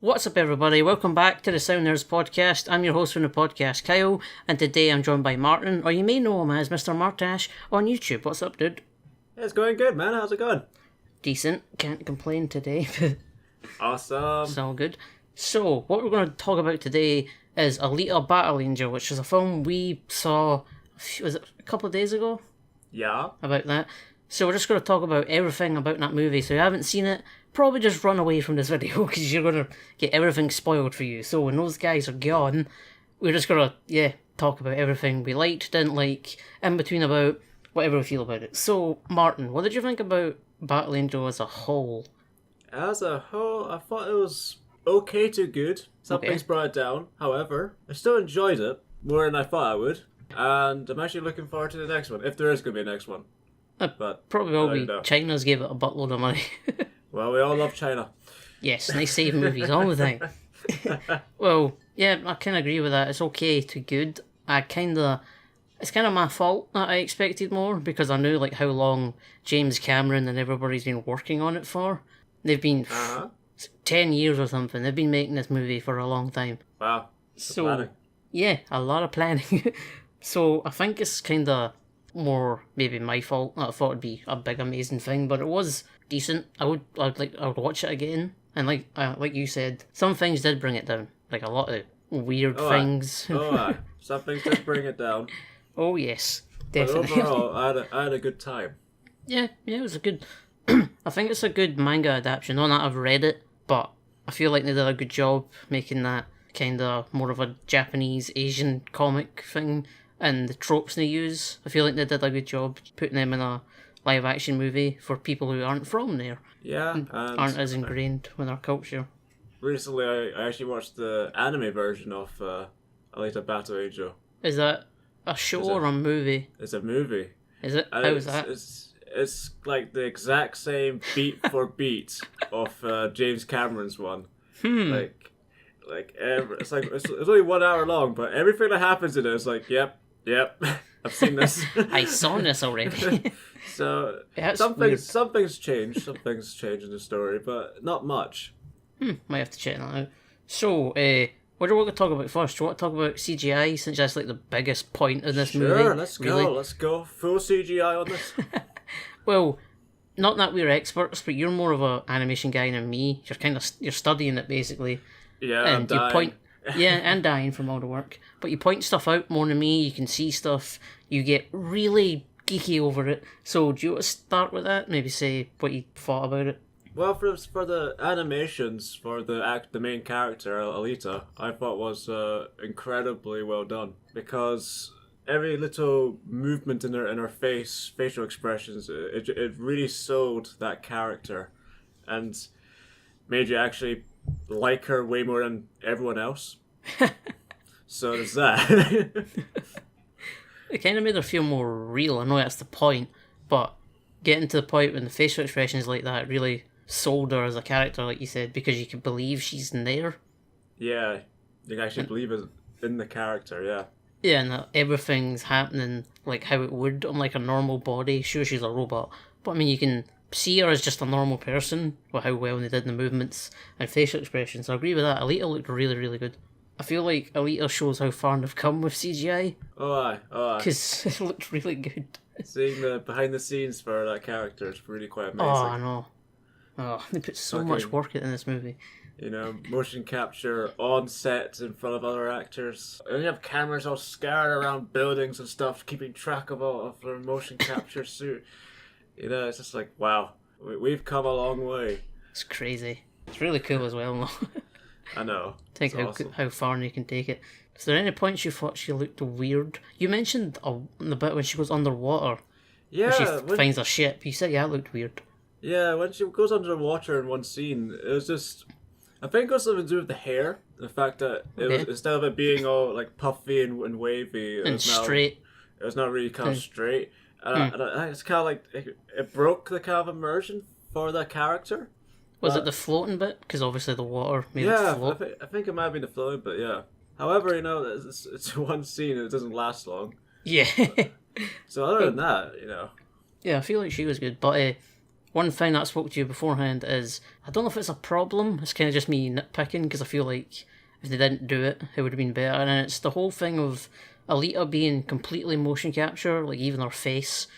What's up, everybody? Welcome back to the SoundNerds podcast. I'm your host from the podcast, Kyle, and today I'm joined by Martin, or you may know him as MRmartash on YouTube. What's up, dude? It's going good, man. How's it going? Decent. Can't complain today. Awesome. It's all good. So, what we're going to talk about today is Alita Battle Angel, which is a film we saw, was it a couple of days ago? Yeah. About that. So we're just going to talk about everything about that movie. So if you haven't seen it, probably just run away from this video because you're going to get everything spoiled for you. So when those guys are gone, we're just going to, talk about everything we liked, didn't like, in between about whatever we feel about it. So, Martin, what did you think about Battle Angel as a whole? As a whole, I thought it was okay to good. Some things brought it down. However, I still enjoyed it more than I thought I would. And I'm actually looking forward to the next one, if there is going to be a next one. But probably will be. China's gave it a buttload of money. Well, we all love China. Yes, and they save movies all the time. Well, yeah, I kind of agree with that. It's okay to good. It's kind of my fault that I expected more because I knew like how long James Cameron and everybody's been working on it for. They've been 10 years or something. They've been making this movie for a long time. Wow. So, yeah, a lot of planning. So I think it's kind of more maybe my fault. I thought it'd be a big amazing thing, but it was decent. I would watch it again. And like you said, some things did bring it down. Like a lot of weird things. Some things did bring it down. Oh yes, definitely. But overall, I had a good time. Yeah, it was a good. I think it's a good manga adaptation. Not that I've read it, but I feel like they did a good job making that kind of more of a Japanese Asian comic thing. And the tropes they use, I feel like they did a good job putting them in a live action movie for people who aren't from there. Yeah. And aren't as ingrained with our culture. Recently, I actually watched the anime version of Alita Battle Angel. Is that a show or a movie? It's a movie. Is it? How is that? It's like the exact same beat for beat of James Cameron's one. It's only 1 hour long, but everything that happens in it is like, yep, I've seen this. I saw this already. So something's changed. Something's changed in the story, but not much. Might have to check that out. So, what do we want to talk about first? Do you want to talk about CGI, since that's like the biggest point in this movie? Sure, let's go. Let's go full CGI on this. Well, not that we're experts, but you're more of an animation guy than me. You're studying it basically. Yeah, and you point. Yeah, and dying from all the work. But you point stuff out more than me. You can see stuff. You get really geeky over it. So do you want to start with that? Maybe say what you thought about it. Well, for the animations for the main character Alita, I thought was incredibly well done because every little movement in her facial expressions, it really sold that character, and made you actually like her way more than everyone else. So there's that. It kind of made her feel more real. I know that's the point, but getting to the point when the facial expressions like that really sold her as a character, like you said, because you can believe she's in there. Yeah, you can actually believe it in the character, yeah. Yeah, and that everything's happening like how it would on like a normal body. Sure, she's a robot, but I mean, you can see her as just a normal person with how well they did the movements and facial expressions. I agree with that. Alita looked really, really good. I feel like Alita shows how far they've come with CGI. Oh, aye. Because it looked really good. Seeing the behind the scenes for that character is really quite amazing. Oh, I know. Oh, they put so much work in this movie. You know, motion capture on set in front of other actors. And you have cameras all scattered around buildings and stuff, keeping track of all of their motion capture suit. You know, it's just like, wow, we've come a long way. It's crazy. It's really cool as well, though. I know. Think how far you can take it. Is there any points you thought she looked weird? You mentioned the bit when she goes underwater. Yeah. When she finds a ship. You said, yeah, it looked weird. Yeah, when she goes underwater in one scene, it was just... I think it was something to do with the hair. The fact that it was, instead of it being all like puffy and wavy... And straight. It was not really kind of straight. And it's kind of like... It broke the kind of immersion for that character. Was it the floating bit? Because obviously the water made it float. I think it might have been the floating bit, yeah. However, you know, it's one scene and it doesn't last long. Yeah. So other than that, you know... Yeah, I feel like she was good. But one thing that I spoke to you beforehand is, I don't know if it's a problem, it's kind of just me nitpicking, because I feel like if they didn't do it, it would have been better. And it's the whole thing of Alita being completely motion capture, like even her face,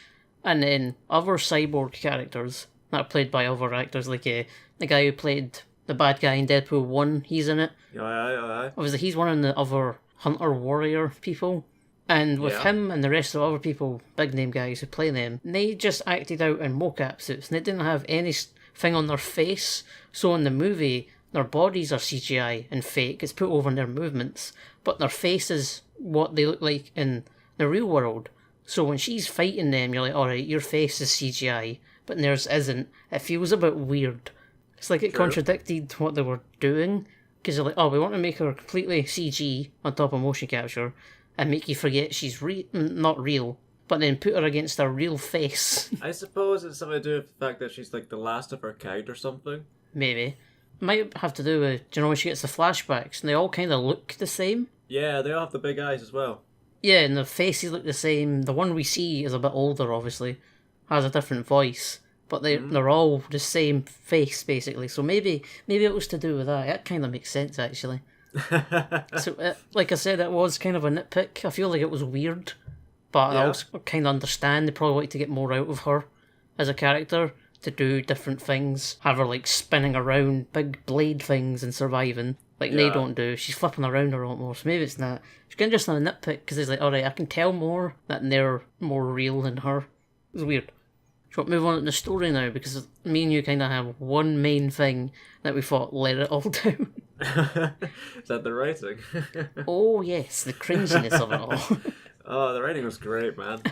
and then other cyborg characters that are played by other actors, like the guy who played the bad guy in Deadpool 1, he's in it. Aye. Obviously, he's one of the other Hunter Warrior people. And with him and the rest of the other people, big name guys who play them, they just acted out in mocap suits, and they didn't have anything on their face. So in the movie, their bodies are CGI and fake, it's put over in their movements, but their face is what they look like in the real world. So when she's fighting them, you're like, alright, your face is CGI, but theirs isn't. It feels a bit weird. It's like it contradicted what they were doing, because they're like, oh, we want to make her completely CG on top of motion capture, and make you forget she's not real, but then put her against her real face. I suppose it's something to do with the fact that she's like the last of her kind or something. Maybe. Might have to do with, do you know, when she gets the flashbacks, and they all kind of look the same? Yeah, they all have the big eyes as well. Yeah, and the faces look the same. The one we see is a bit older, obviously, has a different voice, but they're all the same face, basically. So maybe it was to do with that. That kind of makes sense, actually. So, like I said, it was kind of a nitpick. I feel like it was weird, but I also kind of understand they probably like to get more out of her as a character, to do different things, have her like spinning around big blade things and surviving like they don't do. She's flipping around a lot more, so maybe it's not. It's kind of just a nitpick, because it's like, alright, I can tell more that they're more real than her. It's weird. Do you want to move on to the story now? Because me and you kind of have one main thing that we thought let it all down. Is that the writing? Oh yes, the cringiness of it all. Oh, the writing was great, man.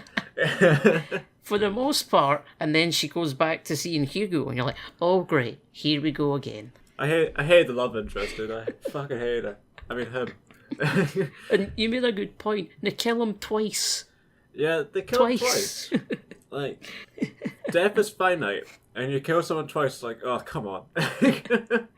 For the most part, and then she goes back to seeing Hugo, and you're like, oh great, here we go again. I hate the love interest, dude. I fucking hate her. I mean, him. And you made a good point. They kill him twice. Yeah, they kill him twice. Like, death is finite, and you kill someone twice, like, oh, come on. But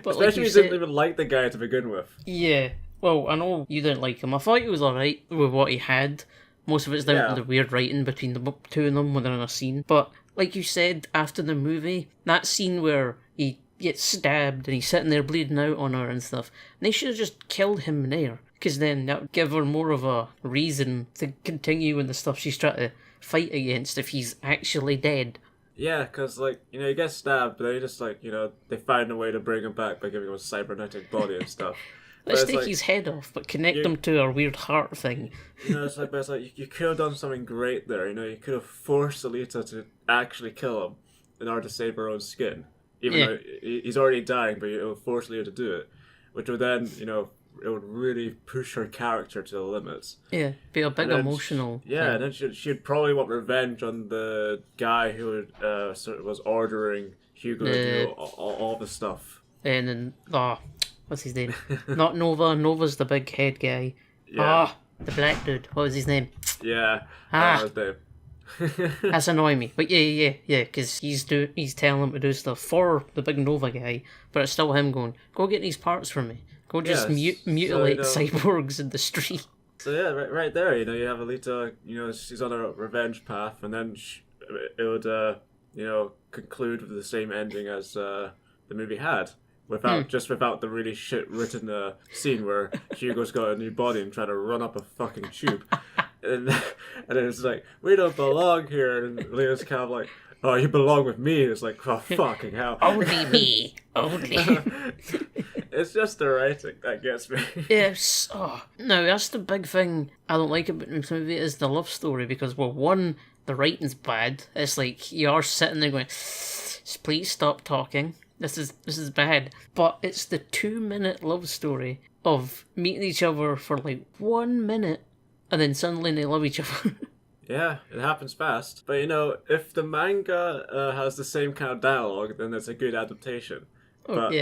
especially if you didn't even like the guy to begin with. Yeah. Well, I know you didn't like him. I thought he was alright with what he had. Most of it's down to the weird writing between the two of them when they're in a scene. But, like you said, after the movie, that scene where he gets stabbed and he's sitting there bleeding out on her and stuff, they should have just killed him there. Because then that would give her more of a reason to continue in the stuff she's trying to fight against if he's actually dead. Yeah, because, like, you know, he gets stabbed, but they just, like, you know, they find a way to bring him back by giving him a cybernetic body and stuff. Let's take his head off, but connect him to a weird heart thing. You know, it's like you could have done something great there. You know, you could have forced Alita to actually kill him in order to save her own skin. Even though he's already dying, but it would force Alita to do it. Which would then, you know, it would really push her character to the limits. Yeah, be a big emotional thing. And then she'd probably want revenge on the guy who was ordering Hugo to do all the stuff. And then, what's his name? Not Nova. Nova's the big head guy. Yeah. The black dude. What was his name? Yeah. That was his name. That's annoying me. But yeah, because he's telling him to do stuff for the big Nova guy, but it's still him going, go get these parts for me. Go just mutilate cyborgs in the street. So yeah, right there, you know, you have Alita, you know, she's on a revenge path, and then it would, you know, conclude with the same ending as the movie had. Without the really shit written scene where Hugo's got a new body and trying to run up a fucking tube. And then it's like, we don't belong here. And Leo's kind of like, oh, you belong with me. And it's like, oh, fucking hell. Only me. Only. It's just the writing that gets me. Yes. Oh, no, that's the big thing I don't like about this movie is the love story. Because, well, one, the writing's bad. It's like, you are sitting there going, please stop talking. This is bad. But it's the 2-minute love story of meeting each other for like 1 minute and then suddenly they love each other. Yeah, it happens fast. But you know, if the manga has the same kind of dialogue, then it's a good adaptation. But,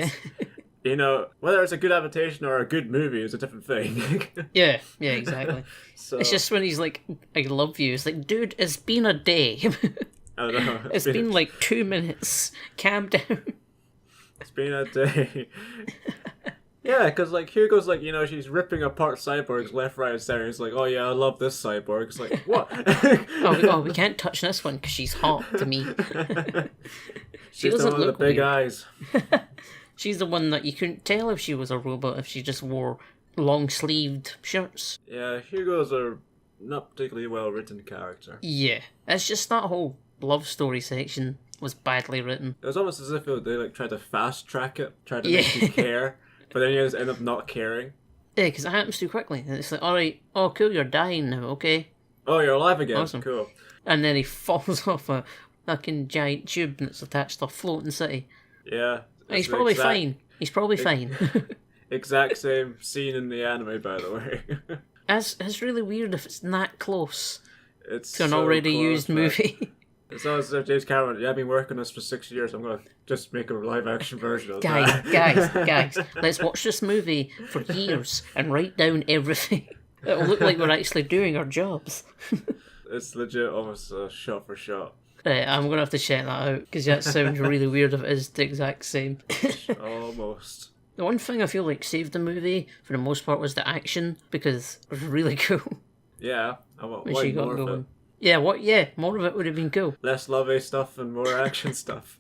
you know, whether it's a good adaptation or a good movie is a different thing. yeah, exactly. So, it's just when he's like, I love you. It's like, dude, it's been a day. I don't know. It's been like 2 minutes. Calm down. It's been a day. Yeah, because like Hugo's like, she's ripping apart cyborgs left, right, and center. He's like, oh yeah, I love this cyborg. It's like, what? We can't touch this one because she's hot to me. She She's the doesn't one with look the big weird. eyes. She's the one that you couldn't tell if she was a robot if she just wore long-sleeved shirts. Yeah, Hugo's a not particularly well-written character. Yeah, it's just that whole love story section was badly written. It was almost as if they like tried to fast-track it, tried to make you care, but then you just end up not caring. Yeah, because it happens too quickly. And it's like, alright, oh cool, you're dying now, okay. Oh, you're alive again. Awesome. Cool. And then he falls off a fucking giant tube that's attached to a floating city. Yeah. And he's probably fine. He's probably fine. Exact same scene in the anime, by the way. It's really weird if it's that close It's to an so already close, used man. movie. It's always James Cameron. Yeah, I've been working on this for 6 years. I'm gonna just make a live-action version of that. guys, let's watch this movie for years and write down everything. It'll look like we're actually doing our jobs. It's legit, almost shot for shot. Right, I'm gonna have to check that out because that sounds really weird if it is the exact same. Almost. The one thing I feel like saved the movie for the most part was the action because it was really cool. Yeah, I want When she got more of it. going. Yeah, more of it would have been cool. Less lovey stuff and more action stuff.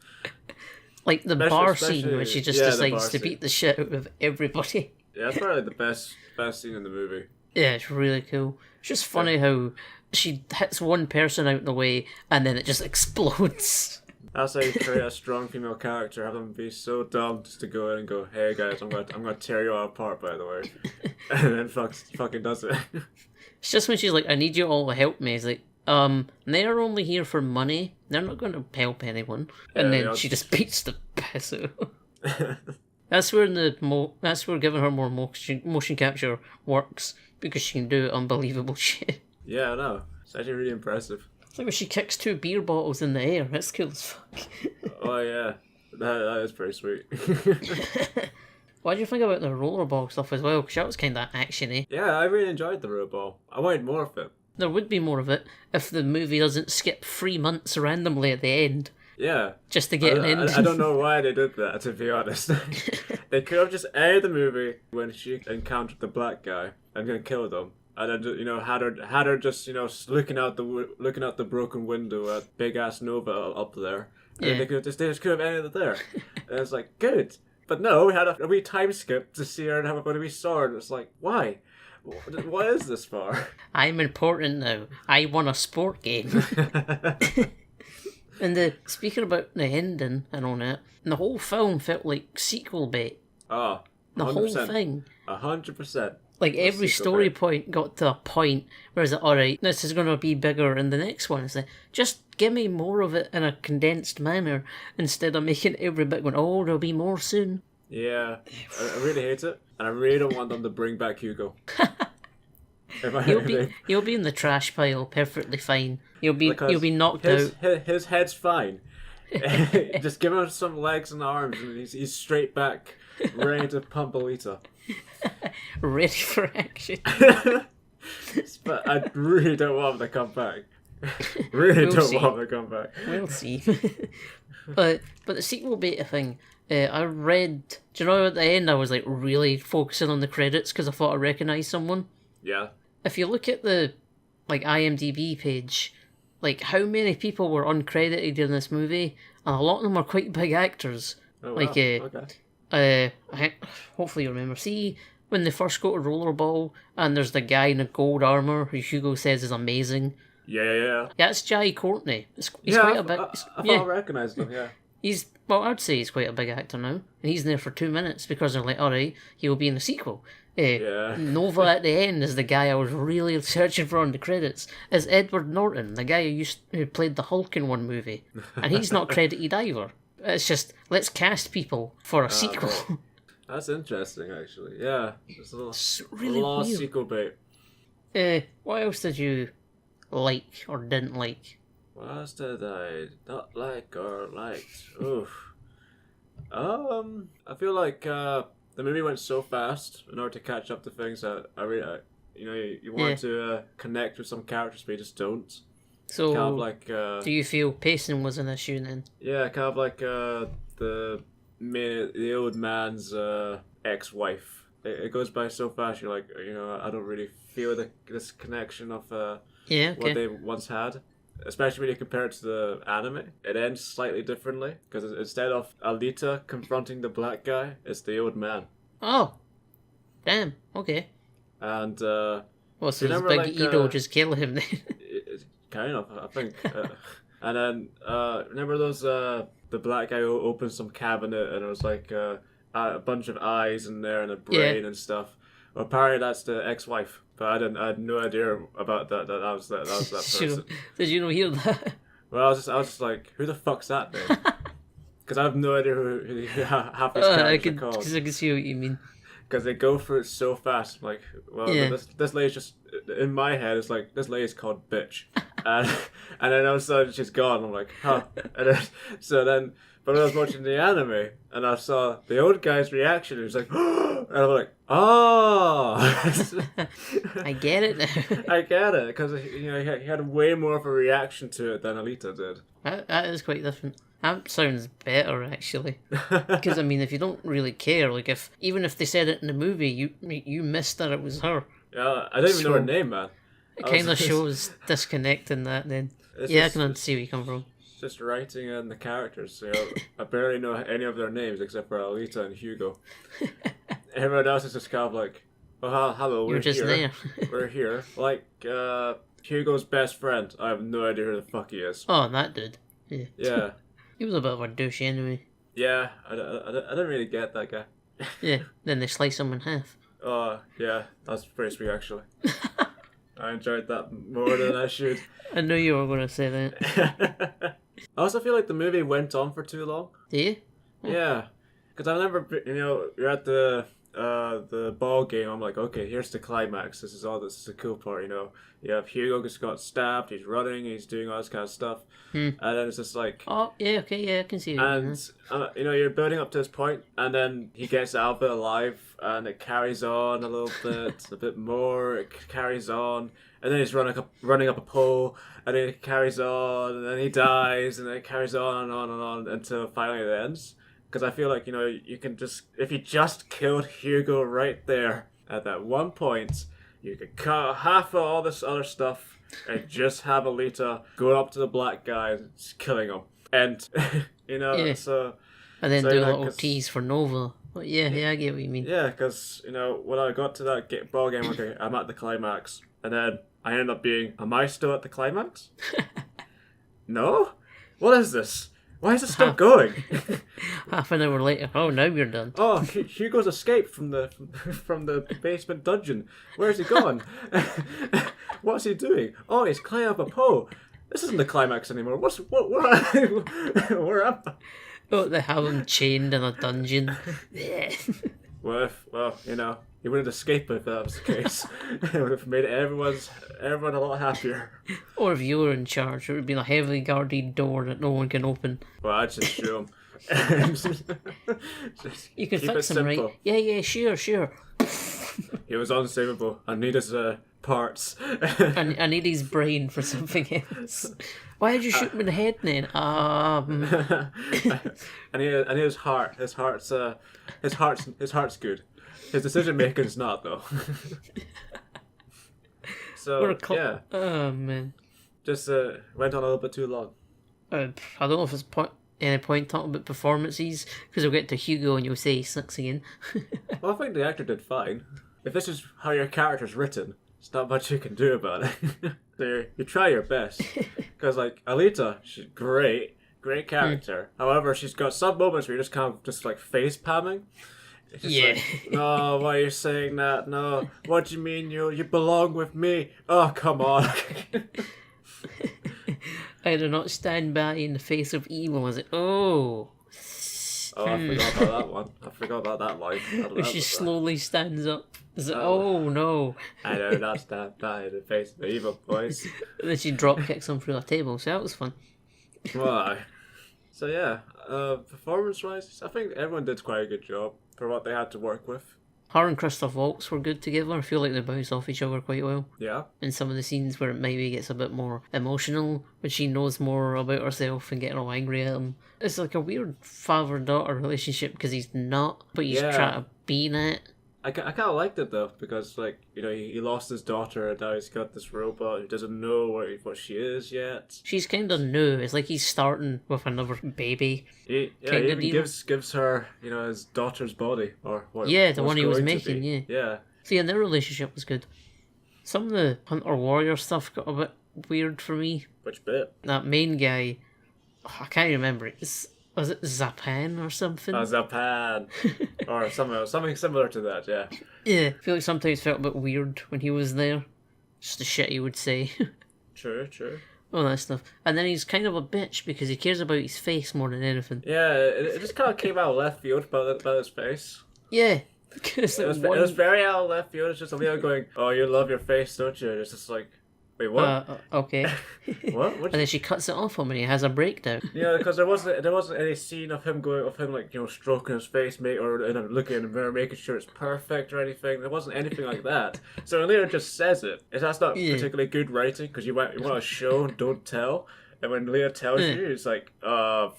Like the bar scene where she just the decides bar to scene. beat the shit out of everybody. Yeah, that's probably the best scene in the movie. Yeah, it's really cool. It's just funny how she hits one person out of the way and then it just explodes. That's how you create a strong female character. Have them be so dumb just to go in and go, "Hey guys, I'm gonna tear you all apart." By the way, and then fucking does it. It's just when she's like, I need you all to help me. It's like, they're only here for money. They're not going to help anyone. And Yeah, then yeah. she just beats the piss out of them. That's where that's where giving her more motion capture works because she can do unbelievable shit. Yeah, I know. It's actually really impressive. It's like when she kicks 2 beer bottles in the air. That's cool as fuck. Oh yeah, that is pretty sweet. What do you think about the rollerball stuff as well? Because that was kind of actiony. Yeah, I really enjoyed the robot. I wanted more of it. There would be more of it if the movie doesn't skip 3 months randomly at the end Yeah. just to get an ending. I don't know why they did that, to be honest. They could have just aired the movie when she encountered the black guy and then killed him. And then, had her just, looking out the broken window at big ass Nova up there. And Yeah. they just could have ended it there. And it's like, good. But no, we had a wee time skip to see her and have a wee sword. It's like, why? What is this for? I'm important now. I won a sport game. And speaking about the ending and all that, the whole film felt like sequel bait. Oh, 100%. The whole thing. 100%. Like every sequel story bait. point got to a point where it's like, alright, this is going to be bigger in the next one. It's like, just give me more of it in a condensed manner instead of making every bit going, oh, there'll be more soon. Yeah, I really hate it, and I really don't want them to bring back Hugo. You'll be in the trash pile perfectly fine. You'll be knocked his, out. His head's fine. Just give him some legs and arms, and he's straight back, ready to pump Alita. Ready for action. But I really don't want him to come back. Really We'll don't see. want him to come back. We'll see. But the sequel beta thing, I read. Do you know at the end I was like really focusing on the credits because I thought I recognised someone. Yeah. If you look at the IMDb page, like how many people were uncredited in this movie, and a lot of them are quite big actors. Oh, wow. Like Okay. hopefully you remember. See when they first go to Rollerball and there's the guy in the gold armor who Hugo says is amazing. Yeah. Yeah, it's Jai Courtney. He's Yeah, quite a big. I thought yeah, I recognised him, yeah. I'd say he's quite a big actor now, and he's in there for 2 minutes because they're like, all right, he'll be in the sequel. Yeah. Nova at the end is the guy I was really searching for on the credits. Is Edward Norton, the guy who played the Hulk in one movie, and he's not credited either. It's just let's cast people for a sequel. Okay. That's interesting, actually. Yeah. There's It's a really lot of weird. sequel bait. What else did you like or didn't like? What else did I not like or liked? Oof. I feel like the movie went so fast in order to catch up to things that I really, you want to connect with some characters, but you just don't. So, Kind of like do you feel pacing was an issue then? yeah, kind of like the old man's ex-wife. It goes by so fast. You're like, I don't really feel this connection of what they once had. Especially when you compare it to the anime, it ends slightly differently because instead of Alita confronting the black guy, it's the old man. Oh, damn. Okay. And so this big Edo just kill him then? Kind of, I think. And then remember those the black guy who opened some cabinet and it was like a bunch of eyes in there and a brain and stuff. Well, apparently that's the ex-wife, but I had no idea about that. That was that person. Did you not hear that? Well, I was just like, who the fuck's that then? Because I have no idea who half these characters are called. Because I can see what you mean. Because they go through it so fast. Like, well, this lady's just in my head. It's like this lady's called bitch, and then all of a sudden she's gone. I'm like, huh. But I was watching the anime and I saw the old guy's reaction. He was like, and I'm like, oh. I get it now. I get it because he had way more of a reaction to it than Alita did. That is quite different. That sounds better actually. Because I mean, if you don't really care, like even if they said it in the movie, you missed that it was her. Yeah, I didn't even know her name, man. It kind of shows disconnecting that. Then I can see where you come from. Just writing in the characters. I barely know any of their names except for Alita and Hugo. Everyone else is just kind of like, oh, hello, we're just here. There. We're here. Like Hugo's best friend. I have no idea who the fuck he is. Oh, that dude. Yeah. He was a bit of a douche anyway. Yeah, I didn't really get that guy. Yeah, then they slice him in half. Oh, yeah, that's pretty sweet actually. I enjoyed that more than I should. I knew you were going to say that. I also feel like the movie went on for too long. Do you? Yeah, because I remember, you're at the ball game. I'm like, okay, here's the climax. This is the cool part. You have Hugo just got stabbed. He's running. He's doing all this kind of stuff. And then it's just like, oh yeah, okay, yeah, I can see it. And you're building up to this point, and then he gets out of it alive, and it carries on a little bit, a bit more. It carries on. And then he's running up a pole, and then it carries on, and then he dies, and then it carries on and on and on until finally it ends. Because I feel like, you can if you just killed Hugo right there at that one point, you could cut half of all this other stuff and just have Alita going up to the black guy and just killing him. And, so... And then do a little tease for Nova. But yeah, I get what you mean. Yeah, because, when I got to that ball game, okay, I'm at the climax. And then I ended up am I still at the climax? No? What is this? Why is it still going? Half an hour later, oh, now we're done. Oh, Hugo's escaped from the basement dungeon. Where's he gone? What's he doing? Oh, he's climbing up a pole. This isn't the climax anymore. Where am I? Oh, they have him chained in a dungeon. Well, he wouldn't escape if that was the case. It would have made everyone a lot happier. Or if you were in charge, it would be a heavily guarded door that no one can open. Well, I'd just shoot him. You can fix him, right? Yeah, sure. He was unsavable. I need his parts. I need his brain for something else. Why did you shoot him in the head then? I need his heart. His heart's good. His decision making's not though. So yeah. Oh man. Just went on a little bit too long. I don't know if it's any point talking about performances because we'll get to Hugo and you'll say he sucks again. Well, I think the actor did fine. If this is how your character's written, there's not much you can do about it. So you try your best. Because Alita, she's great character. However, she's got some moments where you're just kind of just face palming. Yeah. No, why are you saying that? No, what do you mean you belong with me? Oh, come on. I do not stand by in the face of evil. Is it? Oh. Oh, I forgot about that one. I forgot about that line. Where she slowly stands up. Is it? Oh no. I do not stand by in the face of evil, boys. And then she drop kicks him through the table, so that was fun. Why? So yeah, performance-wise, I think everyone did quite a good job for what they had to work with. Her and Christoph Waltz were good together. I feel like they bounce off each other quite well. Yeah. In some of the scenes where it maybe gets a bit more emotional, when she knows more about herself and getting all angry at him. It's like a weird father-daughter relationship because he's not, but he's trying to be in it. I kind of liked it though, because like, you know, he lost his daughter and now he's got this robot who doesn't know what she is yet. She's kind of new. It's like he's starting with another baby. He even gives her, you know, his daughter's body or what. Yeah, the one he was making. Yeah. See, and their relationship was good. Some of the Hunter Warrior stuff got a bit weird for me. Which bit? That main guy, I can't remember. Was it Zapan or something? Zapan. Or something similar to that, yeah. Yeah, I feel like sometimes felt a bit weird when he was there. Just the shit he would say. True. All that stuff. And then he's kind of a bitch because he cares about his face more than anything. Yeah, it just kind of came out of left field about his face. Yeah. It was very out of left field. It's just Leo going, "Oh, you love your face, don't you?" It's just like, wait, what? Okay. What? And then she cuts it off him and he has a breakdown. Yeah, because there wasn't any scene of him like, you know, stroking his face, or looking in the mirror, making sure it's perfect or anything. There wasn't anything like that. So when Leo just says it, that's not particularly good writing because you want to show and don't tell. And when Leah tells you, it's like,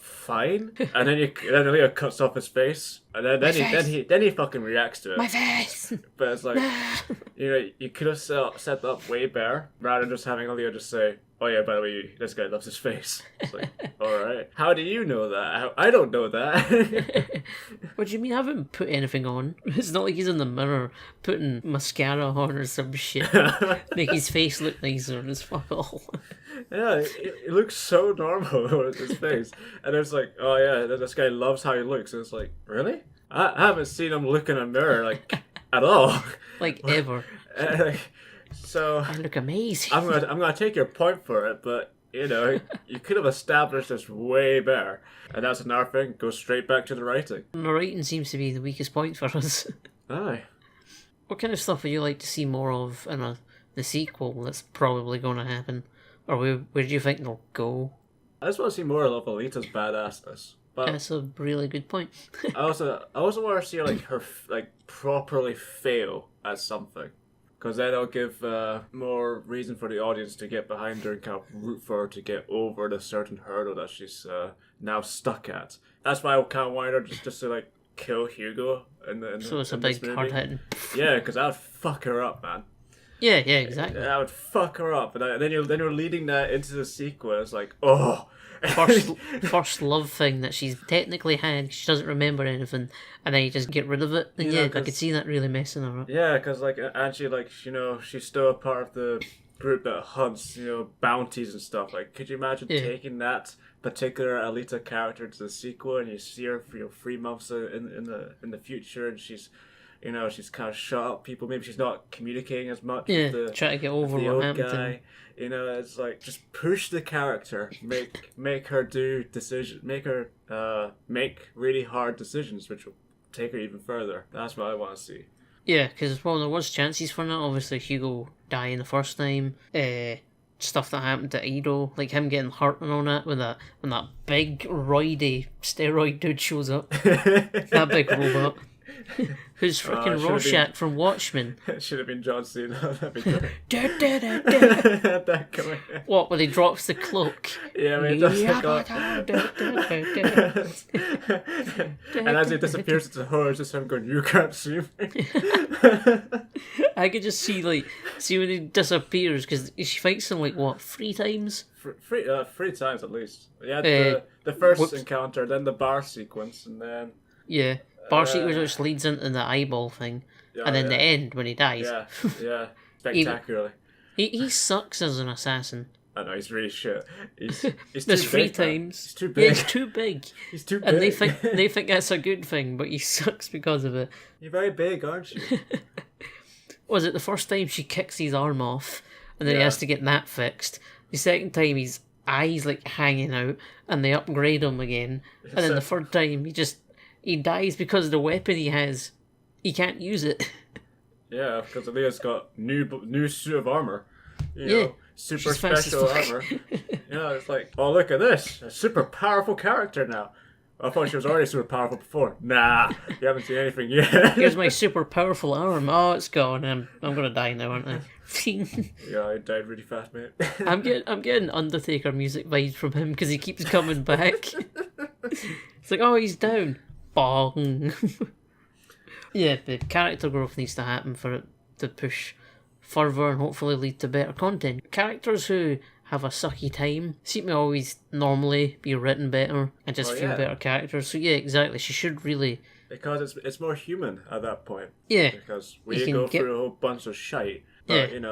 fine. And then Leah cuts off his face, and then he fucking reacts to it. My face. But it's like, you know, you could have set that up way better rather than just having Leah just say, "Oh yeah, by the way, this guy loves his face." It's like, all right, how do you know that? I don't know that. What do you mean? I haven't put anything on. It's not like he's in the mirror putting mascara on or some shit. Make his face look nicer. It's fuck all. Yeah, it looks so normal with his face. And it's like, oh yeah, this guy loves how he looks. And it's like, really? I haven't seen him look in a mirror, like, at all. Like, ever. So I look amazing. I'm gonna take your point for it, but, you know, you could have established this way better. And that's another thing, go straight back to the writing. The writing seems to be the weakest point for us. Aye. What kind of stuff would you like to see more of in the sequel that's probably going to happen? Or where do you think they'll go? I just want to see more of Alita's badassness. But that's a really good point. I also want to see her properly fail at something, because then it'll give more reason for the audience to get behind her and kind of root for her to get over the certain hurdle that she's now stuck at. That's why I kind of wanted her just to like kill Hugo so it's a big hard hitting. Yeah, because that would fuck her up, man. Yeah, exactly. That would fuck her up, and then you're leading that into the sequel. It's like, oh. First love thing that she's technically had, she doesn't remember anything, and then you just get rid of it. And I could see that really messing her up. Yeah, because she's still a part of the group that hunts, bounties and stuff. Like, could you imagine taking that particular Alita character to the sequel, and you see her for 3 months in the future, and she's kind of shut up people. Maybe she's not communicating as much. Yeah, try to get over what happened to him. It's like, just push the character, make her do decisions, make her make really hard decisions, which will take her even further. That's what I want to see. Yeah, because there was chances for that. Obviously, Hugo dying the first time. Stuff that happened to Ido, like him getting hurt and all that when that big roidy steroid dude shows up. That big robot. Who's freaking Rorschach from Watchmen? It should have been John Cena. That'd be great. What, when he drops the cloak? Yeah, when he does and as he disappears into horror, it's just him going, "You can't see me." I could just see when he disappears, because she fights him 3 times? Three times at least. Yeah, the first encounter, then the bar sequence, and then... Yeah. Bar sequence which leads into the eyeball thing, and then the end when he dies. Yeah, spectacularly. He sucks as an assassin. I know, he's really shit. He's There's too 3 big, times. He's too big. Yeah, he's too big. He's too big. And they think that's a good thing, but he sucks because of it. You're very big, aren't you? Was it the first time she kicks his arm off, and then he has to get that fixed? The second time his eyes hanging out, and they upgrade him again. And then the third time he dies because the weapon he has, he can't use it. Yeah, because Aaliyah's got new suit of armor. Super special armor. It's like, oh, look at this, a super powerful character now. I thought she was already super powerful before. Nah, you haven't seen anything yet. Here's my super powerful arm. Oh, it's gone. I'm gonna die now, aren't I? Yeah, I died really fast, mate. I'm getting Undertaker music vibes from him because he keeps coming back. It's like, oh, he's down. Bong. Yeah, the character growth needs to happen for it to push further and hopefully lead to better content. Characters who have a sucky time seem to always normally be written better and just feel better characters. So yeah, exactly. She should really, because it's more human at that point. Yeah, because we go through a whole bunch of shite, but you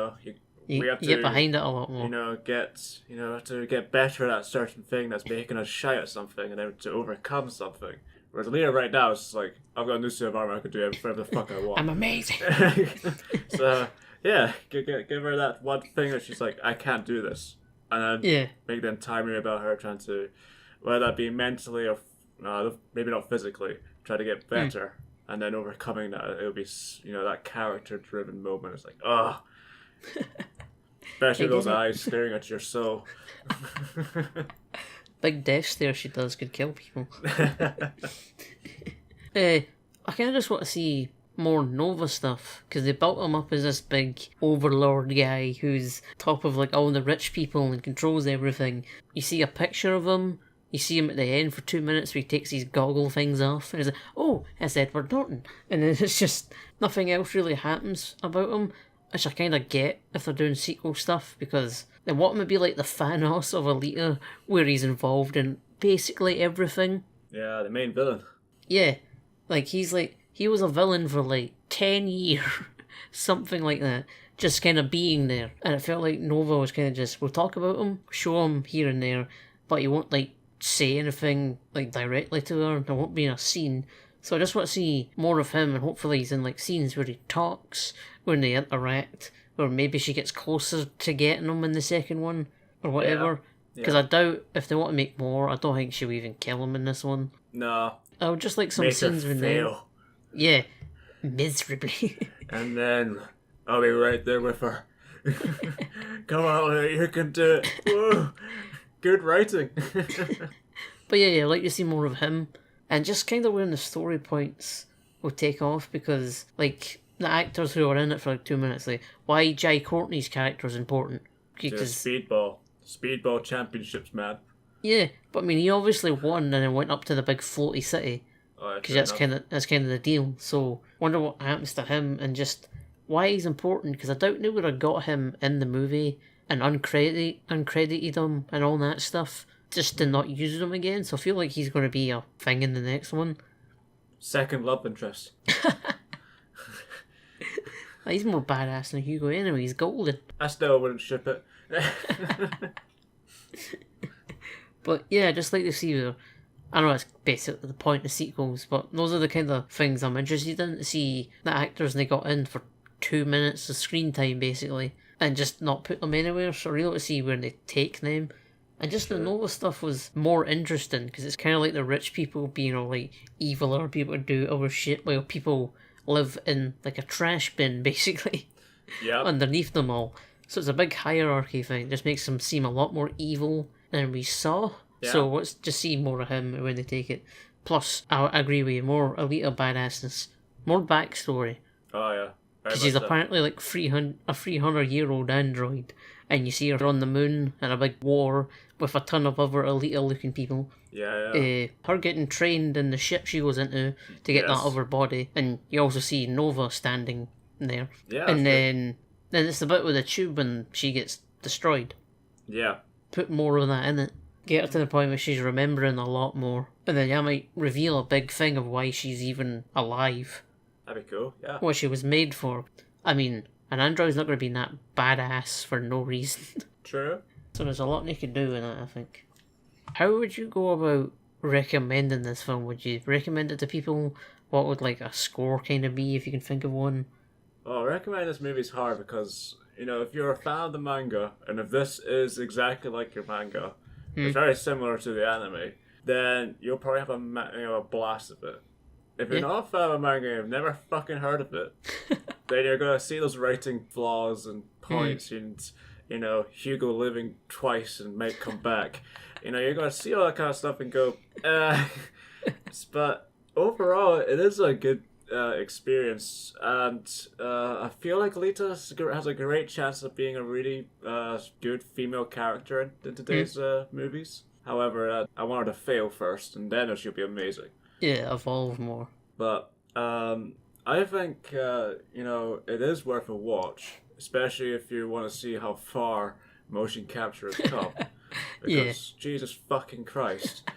have to get behind it a lot more. Have to get better at a certain thing that's making us shy at something, and then to overcome something. Whereas Alita right now is just like, I've got a new suit of armor, I can do whatever the fuck I want. I'm amazing. So yeah, give her that one thing that she's like, I can't do this, and then make the entire movie about her trying to, whether that be mentally or maybe not physically, try to get better, and then overcoming that. It'll be that character-driven moment. It's like, oh. Especially those eyes staring at your soul. Big death stare she does could kill people. I kind of just want to see more Nova stuff, because they built him up as this big overlord guy who's top of like all the rich people and controls everything. You see a picture of him, you see him at the end for 2 minutes where he takes these goggle things off, and he's like, oh, it's Edward Norton. And then it's just, nothing else really happens about him, which I kind of get if they're doing sequel stuff, because they want him to be like the Thanos of Alita, where he's involved in basically everything. Yeah, the main villain. Yeah, like he was a villain for like 10 years, something like that, just kind of being there. And it felt like Nova was kind of just, we'll talk about him, show him here and there, but you won't like say anything like directly to her, there won't be in a scene. So I just want to see more of him, and hopefully he's in like scenes where he talks, when they interact, or maybe she gets closer to getting him in the second one, or whatever. Because I doubt, if they want to make more, I don't think she'll even kill him in this one. No. I would just like some scenes with them. Yeah, miserably. And then I'll be right there with her. Come on, you can do it. Whoa. Good writing. But yeah, I'd like to see more of him, and just kind of when the story points will take off, because like the actors who are in it for like 2 minutes, like why Jai Courtney's character is important. Because Speedball championships, man. Yeah, but I mean, he obviously won and then went up to the big floaty city. Because that's kind of the deal. So wonder what happens to him, and just why he's important. Because I doubt they would have got him in the movie and uncredited him and all that stuff, just to not use him again. So I feel like he's going to be a thing in the next one. Second love interest. He's more badass than Hugo anyway. He's golden. I still wouldn't ship it. But yeah, just like to see the, I know it's basically the point of sequels, but those are the kind of things I'm interested in, to see the actors they got in for 2 minutes of screen time basically, and just not put them anywhere. So really to see where they take them. And just the Nova stuff was more interesting, because it's kind of like the rich people being all like evil, or people do other shit while people live in like a trash bin basically. Yeah. Underneath them all. So it's a big hierarchy thing. It just makes him seem a lot more evil than we saw. Yeah. So let's just see more of him when they take it. Plus, I agree with you, more Alita badassness, more backstory. Oh yeah. Because she's apparently like a 300-year-old android, and you see her on the moon in a big war with a ton of other Alita-looking people. Yeah. Her getting trained in the ship she goes into to get that other body, and you also see Nova standing there. Yeah. And then it's the bit with the tube when she gets destroyed. Yeah. Put more of that in it. Get her to the point where she's remembering a lot more, and then I might reveal a big thing of why she's even alive. That'd be cool, yeah. What she was made for. I mean, an android's not going to be that badass for no reason. True. So there's a lot they could do in it, I think. How would you go about recommending this film? Would you recommend it to people? What would like a score kind of be, if you can think of one? Well, recommend this movie's hard because, if you're a fan of the manga, and if this is exactly like your manga, it's very similar to the anime, then you'll probably have a blast of it. If you're not a fan of manga and you've never fucking heard of it, then you're going to see those writing flaws and points and, Hugo living twice and might come back. You're going to see all that kind of stuff and go, But overall, it is a good experience, and I feel like Alita has a great chance of being a really good female character in today's movies. However, I want her to fail first, and then she'll be amazing. Yeah, evolve more. But I think it is worth a watch, especially if you want to see how far motion capture has come. Because Jesus fucking Christ.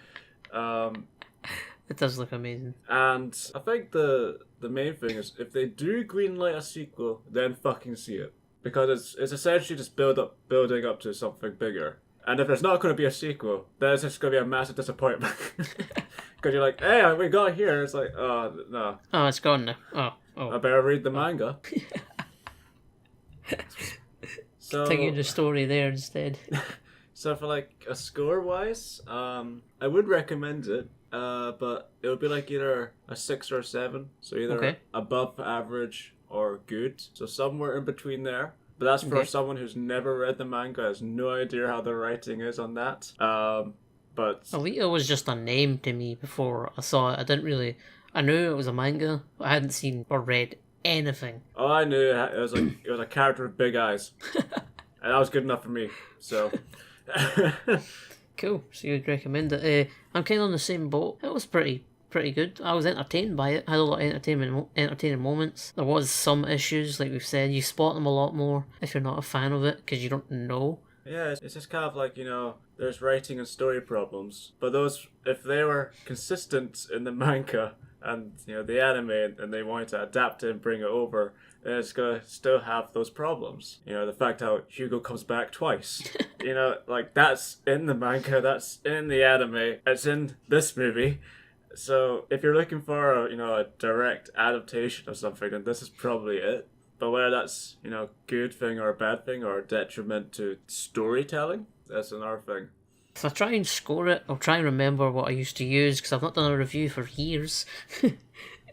It does look amazing. And I think the main thing is, if they do greenlight a sequel, then fucking see it. Because it's essentially just building up to something bigger. And if there's not going to be a sequel, then it's just going to be a massive disappointment. Because you're like, hey, we got here. It's like, oh, no. Oh, it's gone now. Oh. I better read the manga. So continue the story there instead. So for like a score-wise, I would recommend it. But it would be like either a 6 or a 7. So either above average or good. So somewhere in between there. But that's for someone who's never read the manga, has no idea how the writing is on that. But Alita was just a name to me before I saw it. I knew it was a manga, but I hadn't seen or read anything. Oh, I knew it was a character with big eyes. And that was good enough for me. So cool. So you'd recommend it. I'm kind of on the same boat. It was pretty good. I was entertained by it. I had a lot of entertaining moments. There was some issues, like we've said. You spot them a lot more if you're not a fan of it, because you don't know. Yeah, it's just kind of like, there's writing and story problems. But those, if they were consistent in the manga and, the anime, and they wanted to adapt it and bring it over, then it's going to still have those problems. The fact how Hugo comes back twice. Like, that's in the manga, that's in the anime, it's in this movie. So if you're looking for a direct adaptation of something, then this is probably it. But whether that's good thing or a bad thing or a detriment to storytelling, that's another thing. If I try and score it, I'll try and remember what I used to use, because I've not done a review for years.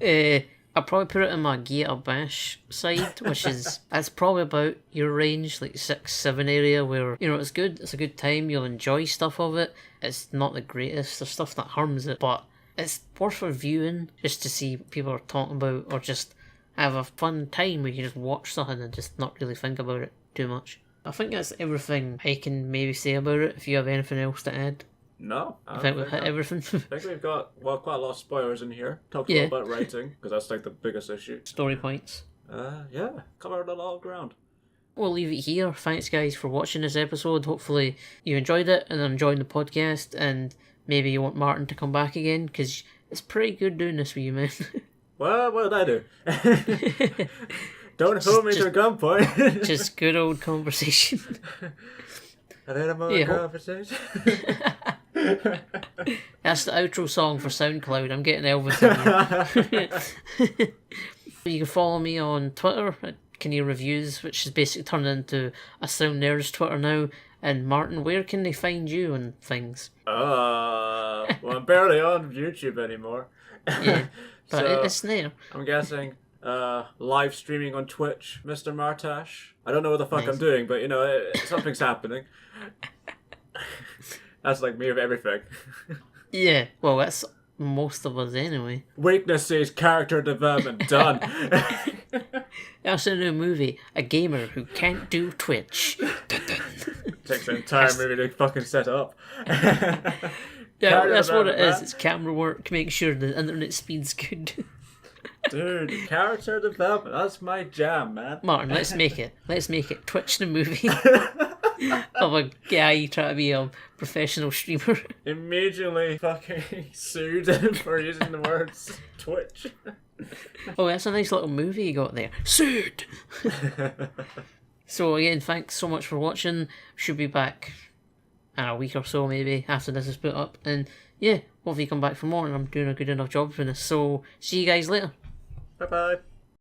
I'll probably put it in my Gator Bash side, which is, that's probably about your range, like 6-7 area, where, it's good, it's a good time, you'll enjoy stuff of it. It's not the greatest, there's stuff that harms it, but it's worth reviewing just to see what people are talking about, or just have a fun time where you just watch something and just not really think about it too much. I think that's everything I can maybe say about it. If you have anything else to add. No. I think we've hit everything. I think we've got, quite a lot of spoilers in here. Talked a lot about writing, because that's like the biggest issue. Story points. Covered a lot of ground. We'll leave it here. Thanks guys for watching this episode. Hopefully you enjoyed it and enjoying the podcast, and maybe you want Martin to come back again, because it's pretty good doing this with you, man. Well, what did I do? Don't hold me to gunpoint. Just good old conversation. Conversation. That's the outro song for SoundCloud. I'm getting everything. You can follow me on Twitter at Kinnear Reviews, which is basically turned into a SoundNerds Twitter now. And Martin, where can they find you and things? Well, I'm barely on YouTube anymore. Yeah, but so it's there. I'm guessing live streaming on Twitch, Mrmartash. I don't know what the fuck I'm doing, but something's happening. That's like me with everything. Yeah, well, that's most of us anyway. Weaknesses, character development, done. That's a new movie, a gamer who can't do Twitch. Takes the entire movie to fucking set up. Yeah, that's what it is. It's camera work, make sure the internet speed's good. Dude, character development, that's my jam, man. Martin, let's make it. Let's make it Twitch the movie. Of a guy trying to be a professional streamer. Immediately fucking sued for using the words Twitch. Oh, that's a nice little movie you got there. Sued! So again, thanks so much for watching. Should be back in a week or so maybe after this is put up. And yeah, hopefully you come back for more, and I'm doing a good enough job for this. So see you guys later. Bye bye.